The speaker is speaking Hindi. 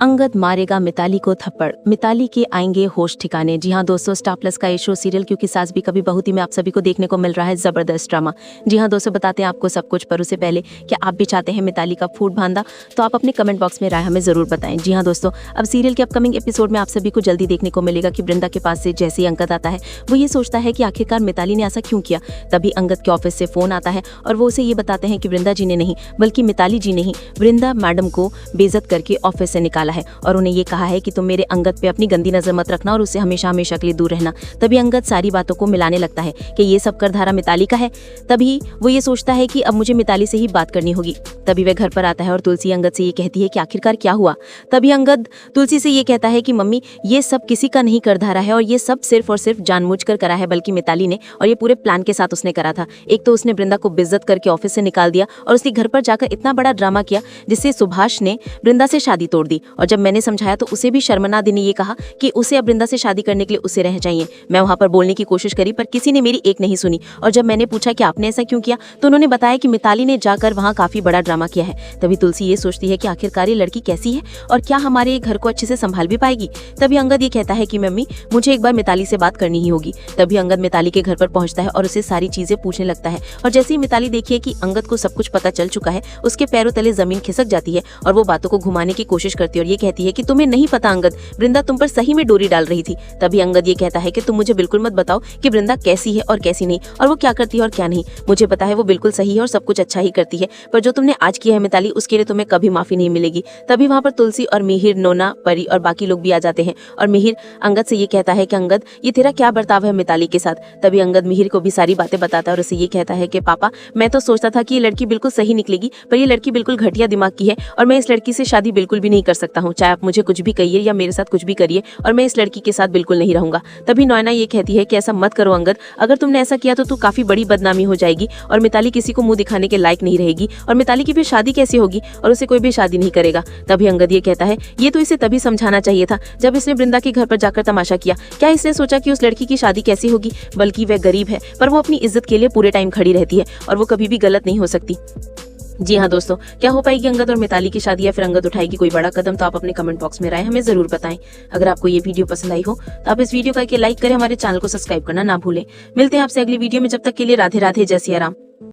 अंगद मारेगा मिताली को थप्पड़, मिताली के आएंगे होश ठिकाने। जी हाँ दोस्तों, स्टार प्लस का ये शो सीरियल क्योंकि सास भी कभी बहू थी में आप सभी को देखने को मिल रहा है जबरदस्त ड्रामा। जी हाँ दोस्तों, बताते हैं आपको सब कुछ, पर उससे पहले क्या आप भी चाहते हैं मिताली का फूट बांधा, तो आप अपने कमेंट बॉक्स में राय हमें जरूर बताएं। जी हाँ दोस्तों, अब सीरियल के अपकमिंग एपिसोड में आप सभी को जल्दी देखने को मिलेगा कि वृंदा के पास से जैसे ही अंगद आता है वो ये सोचता है कि आखिरकार मिताली ने ऐसा क्यों किया। तभी अंगद के ऑफिस से फोन आता है और वो उसे ये बताते हैं कि वृंदा जी ने नहीं बल्कि मिताली जी ने ही वृंदा मैडम को बेइज्जत करके ऑफिस से निकाला है और उन्हें ये कहा है कि तुम मेरे अंगद पे अपनी गंदी नजर मत रखना और उससे हमेशा हमेशा के लिए दूर रहना। तभी अंगद सारी बातों को मिलाने लगता है कि ये सब करधारा मिताली का है। तभी वो ये सोचता है कि अब मुझे मिताली से ही बात करनी होगी। तभी वह घर पर आता है और तुलसी अंगद से ये कहती है कि आखिरकार क्या हुआ। तभी अंगद तुलसी से ये कहता है कि मम्मी ये सब किसी का नहीं करधारा है और ये सब सिर्फ और सिर्फ जानबूझकर करा है बल्कि मिताली ने, और ये पूरे प्लान के साथ उसने करा था। एक तो उसने वृंदा को बेइज्जत करके ऑफिस से निकाल दिया और उसके घर पर जाकर इतना बड़ा ड्रामा किया जिससे सुभाष ने वृंदा से शादी तोड़ दी। और जब मैंने समझाया तो उसे भी शर्मनादी ने ये कहा कि उसे अब वृंदा से शादी करने के लिए उसे रह चाहिए। मैं वहां पर बोलने की कोशिश करी पर किसी ने मेरी एक नहीं सुनी, और जब मैंने पूछा कि आपने ऐसा क्यों किया तो उन्होंने बताया कि मिताली ने जाकर वहां काफी बड़ा ड्रामा किया है। तभी तुलसी ये सोचती है कि आखिरकार ये लड़की कैसी है और क्या हमारे घर को अच्छे से संभाल भी पाएगी। तभी अंगद ये कहता है कि मम्मी मुझे एक बार मिताली से बात करनी ही होगी। तभी अंगद मिताली के घर पर पहुंचता है और उसे सारी चीजें पूछने लगता है, और जैसे ही मिताली देखिए कि अंगद को सब कुछ पता चल चुका है उसके पैरों तले जमीन खिसक जाती है और वो बातों को घुमाने की कोशिश करती है और ये कहती है कि तुम्हें नहीं पता अंगद, वृंदा तुम पर सही में डोरी डाल रही थी। तभी अंगद ये कहता है कि तुम मुझे बिल्कुल मत बताओ कि वृंदा कैसी है और कैसी नहीं, और वो क्या करती है और क्या नहीं। मुझे पता है वो बिल्कुल सही है और सब कुछ अच्छा ही करती है, पर जो तुमने आज किया है मिताली उसके लिए तुम्हें कभी माफी नहीं मिलेगी। तभी वहाँ पर तुलसी और मिहिर, नोना, परी और बाकी लोग भी आ जाते हैं और मिहिर अंगद से ये कहता है कि अंगद ये तेरा क्या बर्ताव है मिताली के साथ। तभी अंगद मिहिर को भी सारी बातें बताता है और उसे ये कहता है कि पापा मैं तो सोचता था कि ये लड़की बिल्कुल सही निकलेगी, पर ये लड़की बिल्कुल घटिया दिमाग की है और मैं इस लड़की से शादी बिल्कुल भी नहीं कर सकता हूँ। चाहे आप मुझे कुछ भी कहिए या मेरे साथ कुछ भी करिए, और मैं इस लड़की के साथ बिल्कुल नहीं रहूंगा। तभी नैना ये कहती है कि ऐसा मत करो अंगद, अगर तुमने ऐसा किया तो काफी बड़ी बदनामी हो जाएगी और मिताली किसी को मुंह दिखाने के लायक नहीं रहेगी, और मिताली की फिर शादी कैसे होगी और उसे कोई भी शादी नहीं करेगा। तभी अंगद ये कहता है ये तो इसे तभी समझाना चाहिए था जब इसने वृंदा के घर पर जाकर तमाशा किया। क्या इसने सोचा कि उस लड़की की शादी कैसी होगी, बल्कि वह गरीब है पर वो अपनी इज्जत के लिए पूरे टाइम खड़ी रहती है और वो कभी भी गलत नहीं हो सकती। जी हाँ दोस्तों, क्या हो पाएगी अंगद और मिताली की शादी या फिर अंगद उठाएगी कोई बड़ा कदम, तो आप अपने कमेंट बॉक्स में राय हमें जरूर बताएं। अगर आपको ये वीडियो पसंद आई हो तो आप इस वीडियो का लाइक करें, हमारे चैनल को सब्सक्राइब करना ना भूलें। मिलते हैं आपसे अगली वीडियो में, जब तक के लिए राधे राधे, जय सिया राम।